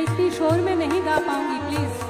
इतनी शोर में नहीं गा पाऊंगी, प्लीज।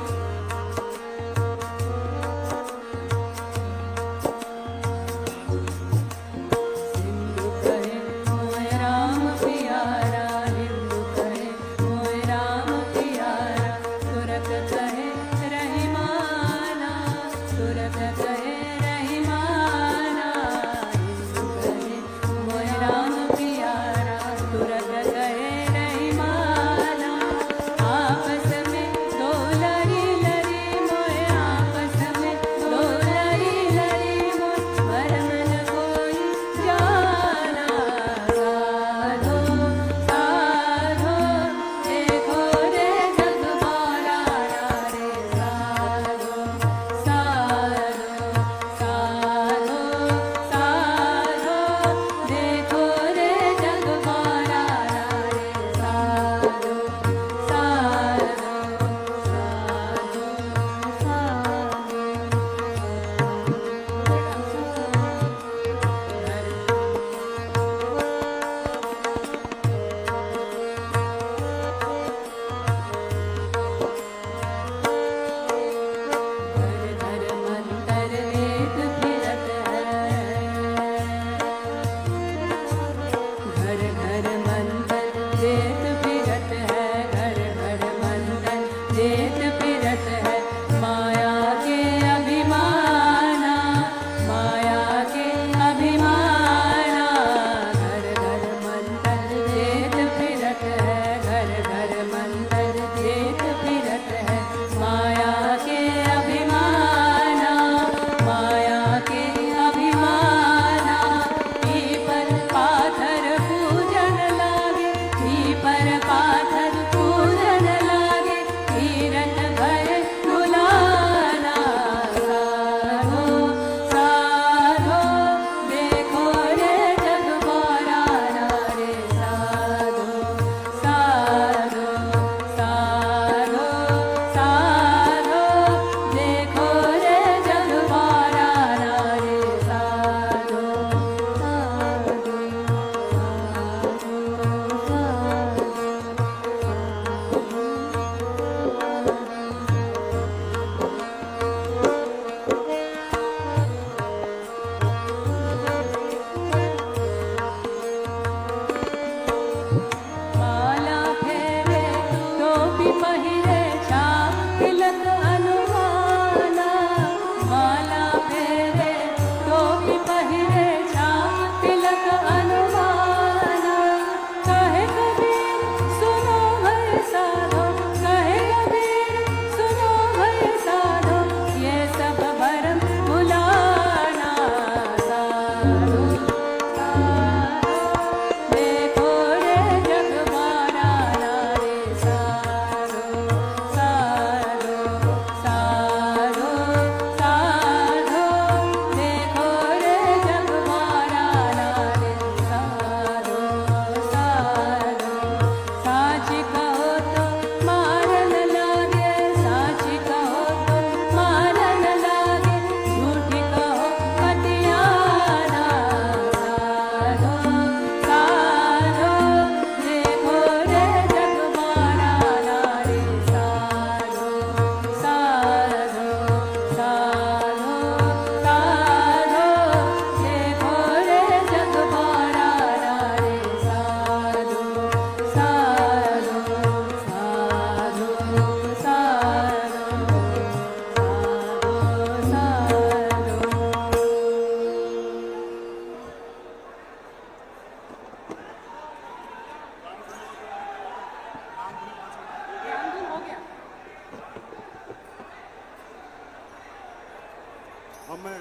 अब मैं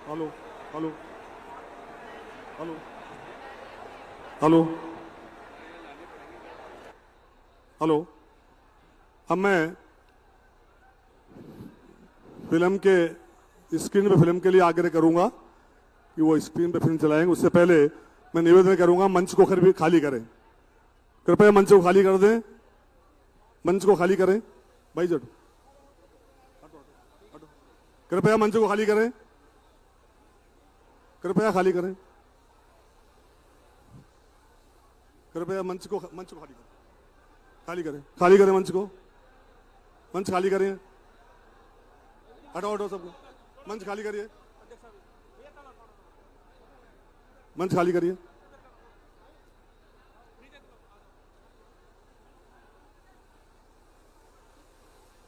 hello hello hello hello hello अब मैं फिल्म के स्क्रीन पे फिल्म के लिए आग्रह करूंगा कि वो स्क्रीन पे फिल्म चलाएंगे। उससे पहले मैं निवेदन करूंगा मंच को खाली करें, कृपया मंच को खाली कर दें, मंच को खाली करें। भाई जट कृपया मंच को खाली करें, कृपया खाली करें। कृपया मंच को खाली करें, खाली करें मंच को, मंच खाली करें, हटाओ हटाओ सबको, मंच खाली करिए, मंच खाली करिए।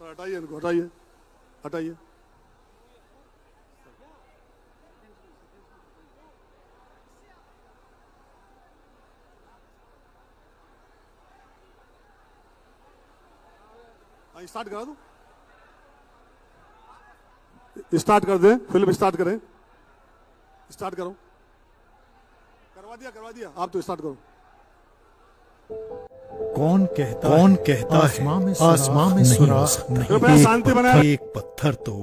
हटाइए इनको, हटाइए हटाइए। स्टार्ट करा दो, स्टार्ट कर दें, फिल्म स्टार्ट करें, स्टार्ट करो, करवा दिया, आप तो स्टार्ट करो। कौन कहता आसमां में सुराख कृपया शांति बनाए। एक पत्थर तो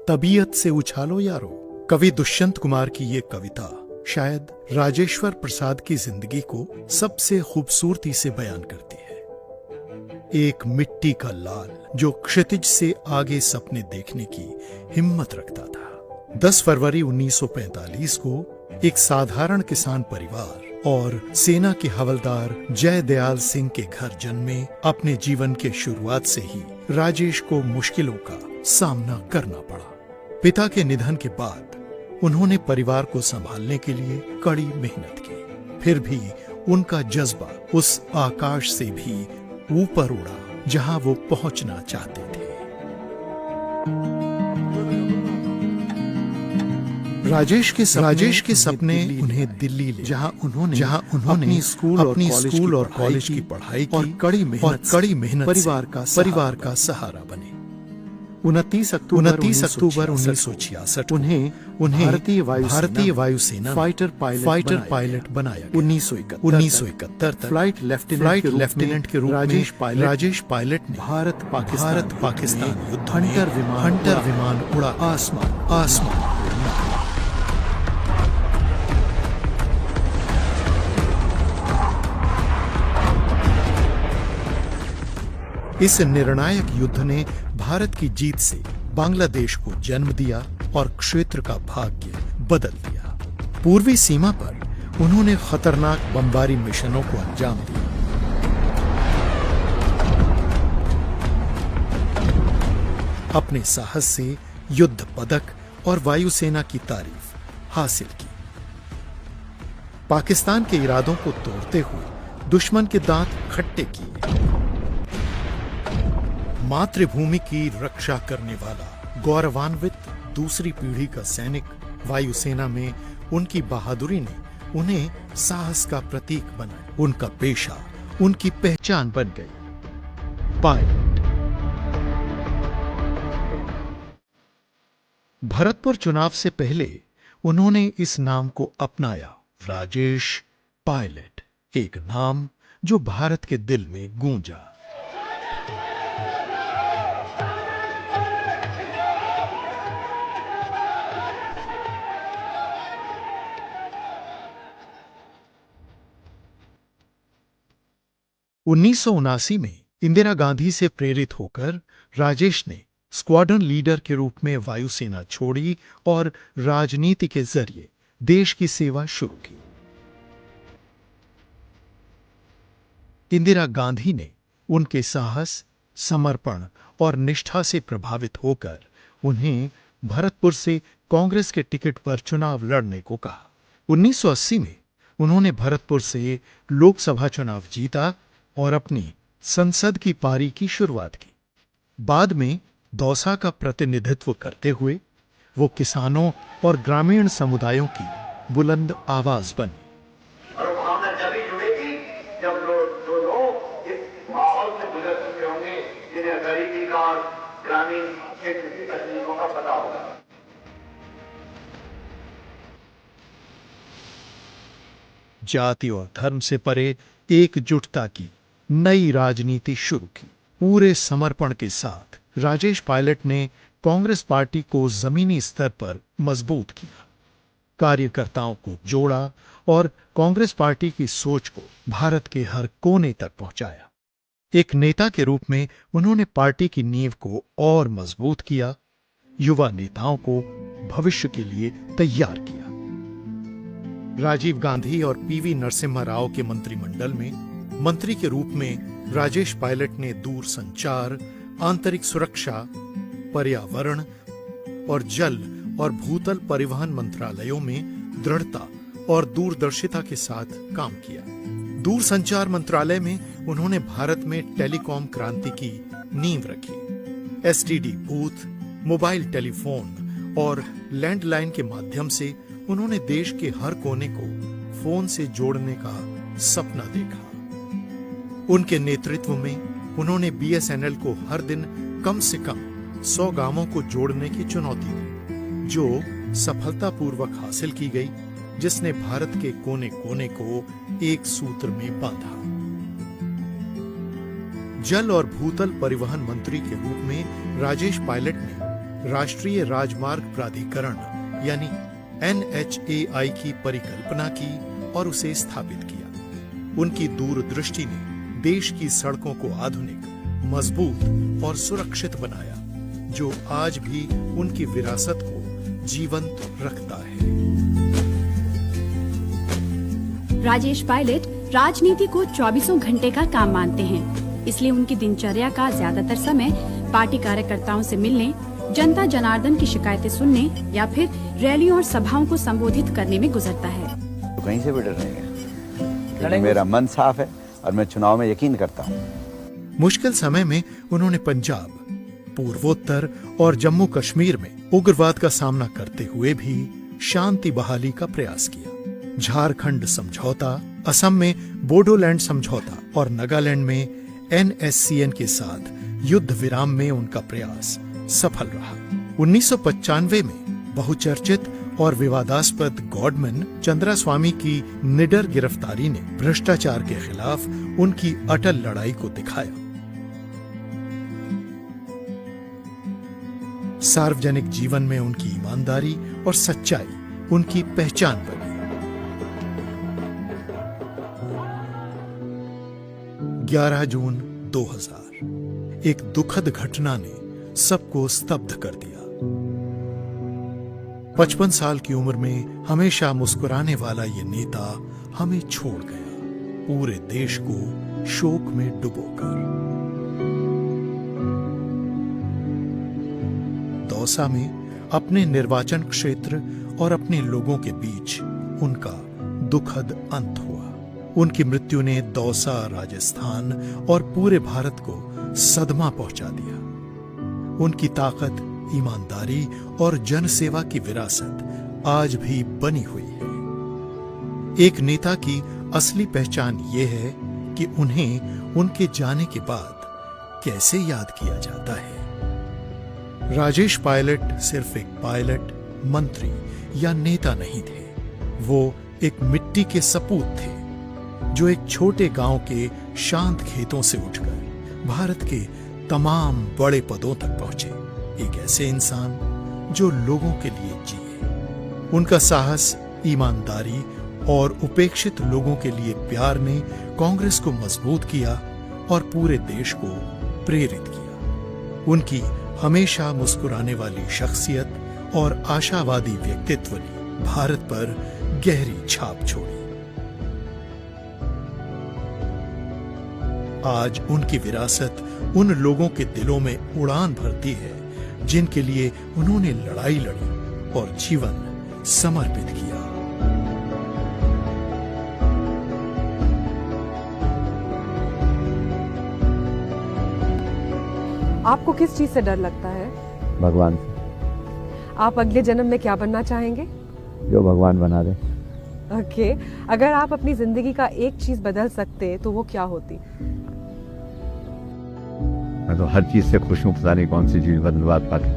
तबीयत से उछालो यारो। कवि दुष्यंत कुमार की ये कविता शायद राजेश्वर प्रसाद की जिंदगी को सबसे खूबसूरती से बयान करती है। एक मिट्टी का लाल जो क्षितिज से आगे सपने देखने की हिम्मत रखता था। 10 फरवरी 1945 को एक साधारण किसान परिवार और सेना के हवलदार जय दयाल सिंह के घर जन्मे अपने जीवन के शुरुआत से ही राजेश को मुश्किलों का सामना करना पड़ा। पिता के निधन के बाद उन्होंने परिवार को संभालने के लिए कड़ी मेहनत की। फिर भी उनका जज्बा उस आकाश से भी ऊपर उड़ा जहां वो पहुंचना चाहते थे। राजेश के सपने उन्हें दिल्ली ले, जहां उन्होंने अपनी स्कूल और कॉलेज की पढ़ाई की और कड़ी मेहनत परिवार का सहारा बने। 29 अक्टूबर 1966 उन्हें भारतीय वायुसेना फाइटर पायलट बनाया। 1971 तक फ्लाइट लेफ्टिनेंट के रूप में राजेश पायलट ने भारत पाकिस्तान युद्ध हंटर विमान उड़ा आसमान। इस निर्णायक युद्ध ने भारत की जीत से बांग्लादेश को जन्म दिया और क्षेत्र का भाग्य बदल दिया। पूर्वी सीमा पर उन्होंने खतरनाक बमबारी मिशनों को अंजाम दिया। अपने साहस से युद्ध पदक और वायुसेना की तारीफ हासिल की। पाकिस्तान के इरादों को तोड़ते हुए दुश्मन के दांत खट्टे किए। मातृभूमि की रक्षा करने वाला गौरवान्वित दूसरी पीढ़ी का सैनिक वायुसेना में उनकी बहादुरी ने उन्हें साहस का प्रतीक बनाया। उनका पेशा उनकी पहचान बन गई। पायलट। भरतपुर चुनाव से पहले उन्होंने इस नाम को अपनाया, राजेश पायलट, एक नाम जो भारत के दिल में गूंजा। उन्नीस में इंदिरा गांधी से प्रेरित होकर राजेश ने स्क्वाड्रन लीडर के रूप में वायुसेना छोड़ी और राजनीति के जरिए देश की सेवा शुरू की। इंदिरा गांधी ने उनके साहस, समर्पण और निष्ठा से प्रभावित होकर उन्हें भरतपुर से कांग्रेस के टिकट पर चुनाव लड़ने को कहा। 1980 में उन्होंने भरतपुर से लोकसभा चुनाव जीता और अपनी संसद की पारी की शुरुआत की। बाद में दौसा का प्रतिनिधित्व करते हुए वो किसानों और ग्रामीण समुदायों की बुलंद आवाज बनी। और भावना जब जुड़ेगी जब लोग इस माहौल से गुजर चुके होंगे जिन्हें गरीबी का और ग्रामीण क्षेत्र की तकलीफों का पता होगा। जाति और धर्म से परे एकजुटता की नई राजनीति शुरू की। पूरे समर्पण के साथ राजेश पायलट ने कांग्रेस पार्टी को जमीनी स्तर पर मजबूत किया, कार्यकर्ताओं को जोड़ा और कांग्रेस पार्टी की सोच को भारत के हर कोने तक पहुंचाया। एक नेता के रूप में उन्होंने पार्टी की नींव को और मजबूत किया, युवा नेताओं को भविष्य के लिए तैयार किया। राजीव गांधी और पीवी नरसिम्हा राव के मंत्रिमंडल में मंत्री के रूप में राजेश पायलट ने दूर संचार, आंतरिक सुरक्षा, पर्यावरण और जल और भूतल परिवहन मंत्रालयों में दृढ़ता और दूरदर्शिता के साथ काम किया। दूर संचार मंत्रालय में उन्होंने भारत में टेलीकॉम क्रांति की नींव रखी। एसटीडी बूथ, मोबाइल टेलीफोन और लैंडलाइन के माध्यम से उन्होंने देश के हर कोने को फोन से जोड़ने का सपना देखा। उनके नेतृत्व में उन्होंने बीएसएनएल को हर दिन कम से कम 100 गांवों को जोड़ने की चुनौती दी, जो सफलतापूर्वक हासिल की गई, जिसने भारत के कोने कोने को एक सूत्र में बांधा। जल और भूतल परिवहन मंत्री के रूप में राजेश पायलट ने राष्ट्रीय राजमार्ग प्राधिकरण यानी NHAI की परिकल्पना की और उसे स्थापित किया। उनकी दूरदृष्टि ने देश की सड़कों को आधुनिक, मजबूत और सुरक्षित बनाया, जो आज भी उनकी विरासत को जीवंत रखता है। राजेश पायलट राजनीति को 24 घंटे का काम मानते हैं, इसलिए उनकी दिनचर्या का ज्यादातर समय पार्टी कार्यकर्ताओं से मिलने, जनता जनार्दन की शिकायतें सुनने या फिर रैलियों और सभाओं को संबोधित करने में गुजरता है। तो कहीं से भी डर नहीं है। मेरा मन साफ है और मैं चुनाव में यकीन करता हूँ। मुश्किल समय में उन्होंने पंजाब, पूर्वोत्तर और जम्मू कश्मीर में उग्रवाद का सामना करते हुए भी शांति बहाली का प्रयास किया। झारखंड समझौता, असम में बोडोलैंड समझौता और नागालैंड में NSCN के साथ युद्ध विराम में उनका प्रयास सफल रहा। 1995 में बहुचर्चित और विवादास्पद गॉडमैन चंद्रास्वामी की निडर गिरफ्तारी ने भ्रष्टाचार के खिलाफ उनकी अटल लड़ाई को दिखाया। सार्वजनिक जीवन में उनकी ईमानदारी और सच्चाई उनकी पहचान बनी। 11 जून 2000 एक दुखद घटना ने सबको स्तब्ध कर दिया। 55 साल की उम्र में हमेशा मुस्कुराने वाला ये नेता हमें छोड़ गया, पूरे देश को शोक में डुबोकर। दौसा में अपने निर्वाचन क्षेत्र और अपने लोगों के बीच उनका दुखद अंत हुआ। उनकी मृत्यु ने दौसा, राजस्थान और पूरे भारत को सदमा पहुंचा दिया। उनकी ताकत, ईमानदारी और जनसेवा की विरासत आज भी बनी हुई है। एक नेता की असली पहचान यह है कि उन्हें उनके जाने के बाद कैसे याद किया जाता है। राजेश पायलट सिर्फ एक पायलट, मंत्री या नेता नहीं थे। वो एक मिट्टी के सपूत थे, जो एक छोटे गांव के शांत खेतों से उठकर भारत के तमाम बड़े पदों तक पहुंचे। एक ऐसे इंसान जो लोगों के लिए जिए। उनका साहस, ईमानदारी और उपेक्षित लोगों के लिए प्यार ने कांग्रेस को मजबूत किया और पूरे देश को प्रेरित किया। उनकी हमेशा मुस्कुराने वाली शख्सियत और आशावादी व्यक्तित्व ने भारत पर गहरी छाप छोड़ी। आज उनकी विरासत उन लोगों के दिलों में उड़ान भरती है जिनके लिए उन्होंने लड़ाई लड़ी और जीवन समर्पित किया। आपको किस चीज से डर लगता है? भगवान, आप अगले जन्म में क्या बनना चाहेंगे? जो भगवान बना दे। ओके, अगर आप अपनी जिंदगी का एक चीज बदल सकते तो वो क्या होती? मैं तो हर चीज से खुश हूँ, पता नहीं कौन सी चीज बदलवा पाती।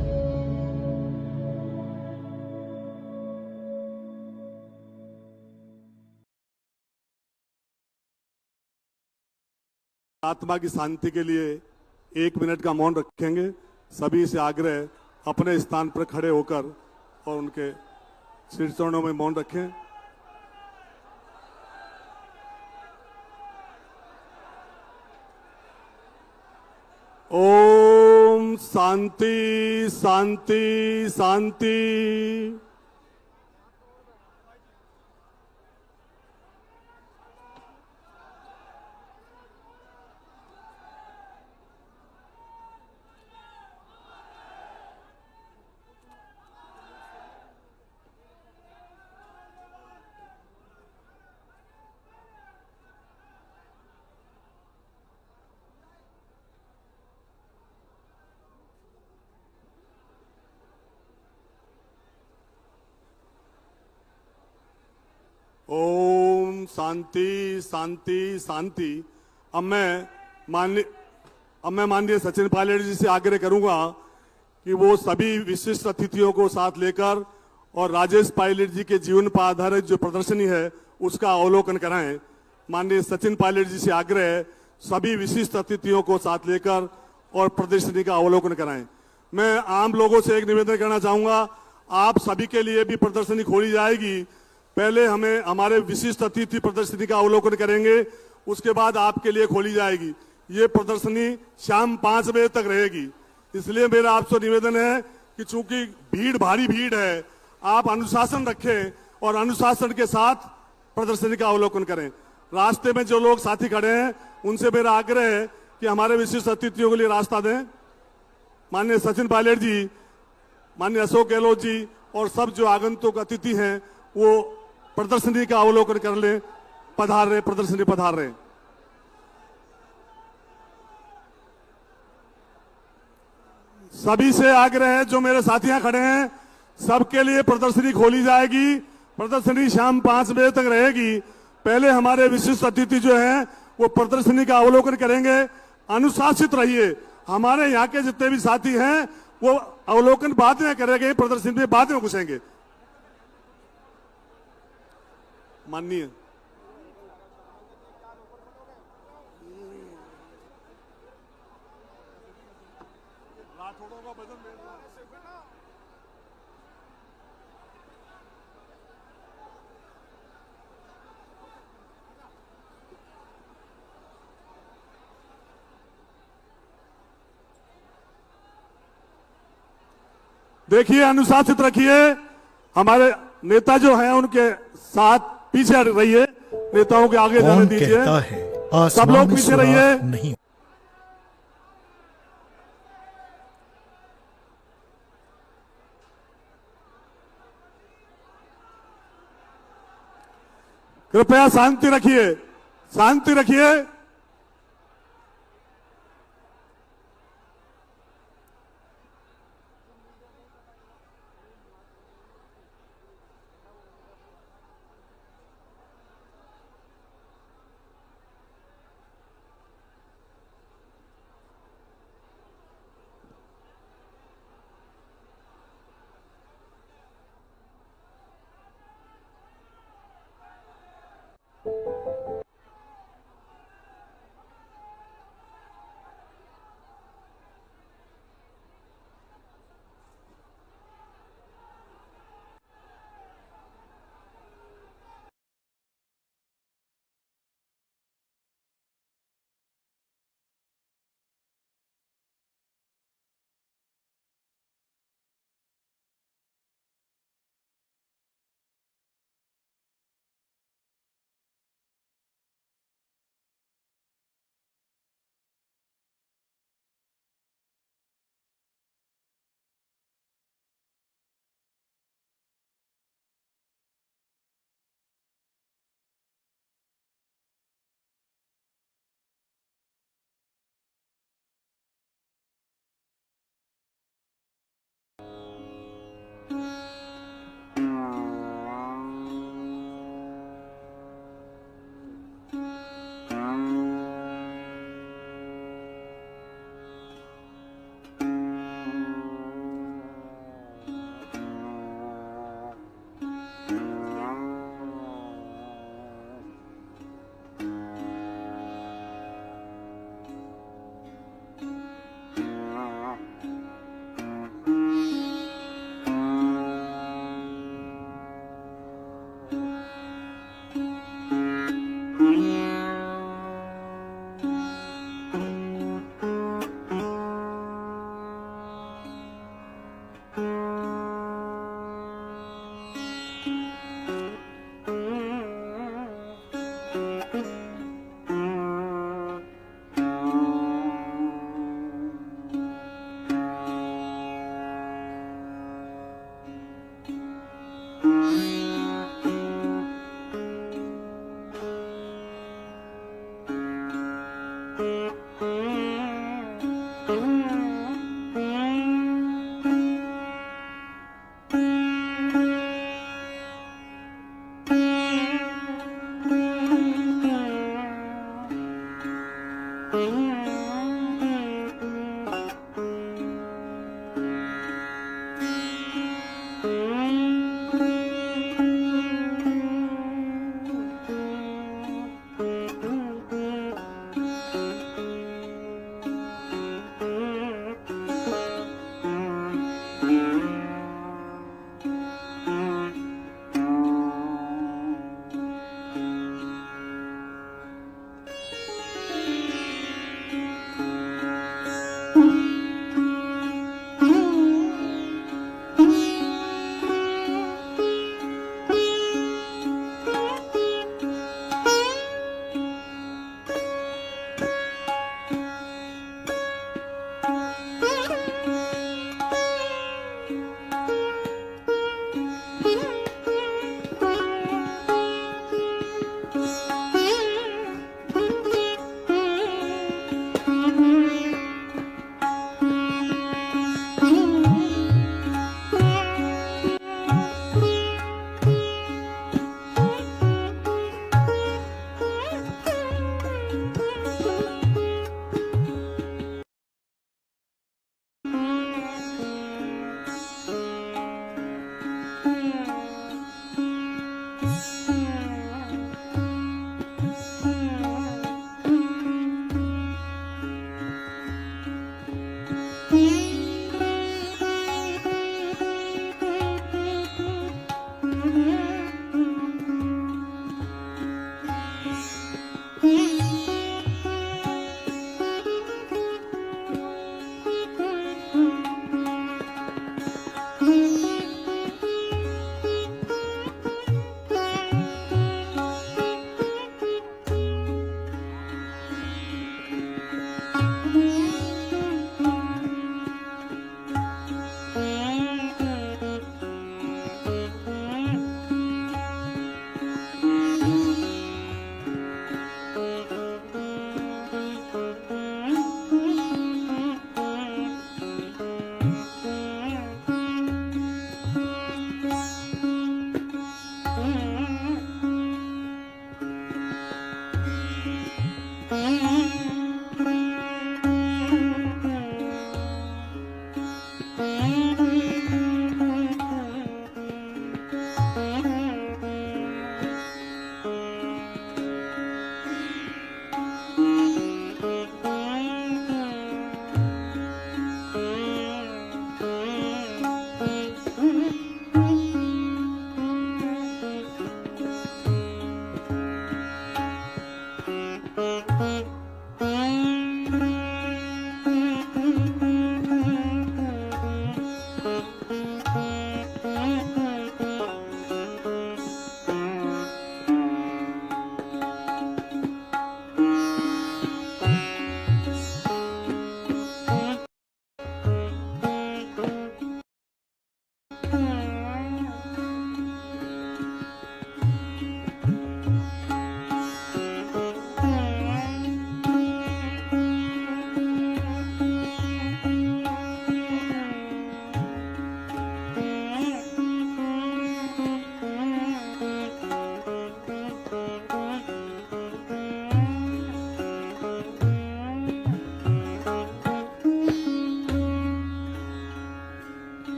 आत्मा की शांति के लिए 1 मिनट का मौन रखेंगे। सभी से आग्रह अपने स्थान पर खड़े होकर और उनके सिर चरणों में मौन रखें। ओम शांति शांति शांति। शांति शांति शांति। अब मैं माननीय सचिन पायलट जी से आग्रह करूंगा कि वो सभी विशिष्ट अतिथियों को साथ लेकर और राजेश पायलट जी के जीवन पर आधारित जो प्रदर्शनी है उसका अवलोकन कराएं। माननीय सचिन पायलट जी से आग्रह है सभी विशिष्ट अतिथियों को साथ लेकर और प्रदर्शनी का अवलोकन कराएं। मैं आम लोगों से एक निवेदन करना चाहूंगा, आप सभी के लिए भी प्रदर्शनी खोली जाएगी। पहले हमें हमारे विशिष्ट अतिथि प्रदर्शनी का अवलोकन करेंगे, उसके बाद आपके लिए खोली जाएगी। ये प्रदर्शनी शाम 5 बजे तक रहेगी। इसलिए मेरा आपसे निवेदन है कि चूंकि भारी भीड़ है, आप अनुशासन रखें और अनुशासन के साथ प्रदर्शनी का अवलोकन करें। रास्ते में जो लोग साथी खड़े हैं उनसे मेरा आग्रह है कि हमारे विशिष्ट अतिथियों के लिए रास्ता दें। माननीय सचिन पायलट जी, माननीय अशोक गहलोत जी और सब जो आगंतुक अतिथि हैं वो प्रदर्शनी का अवलोकन कर लें। प्रदर्शनी पधार रहे। सभी से आग्रह है, जो मेरे साथियां खड़े हैं सबके लिए प्रदर्शनी खोली जाएगी। प्रदर्शनी शाम 5 बजे तक रहेगी। पहले हमारे विशिष्ट अतिथि जो हैं वो प्रदर्शनी का अवलोकन करेंगे। अनुशासित रहिए। हमारे यहाँ के जितने भी साथी हैं वो अवलोकन बाद में करेंगे, प्रदर्शनी में बाद में घुसेंगे। माननीय देखिए, अनुशासित रखिए। हमारे नेता जो हैं उनके साथ पीछे रहिए, नेताओं के आगे जाने दीजिए। सब लोग पीछे रहिए। नहीं। कृपया शांति रखिए, शांति रखिए।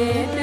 देते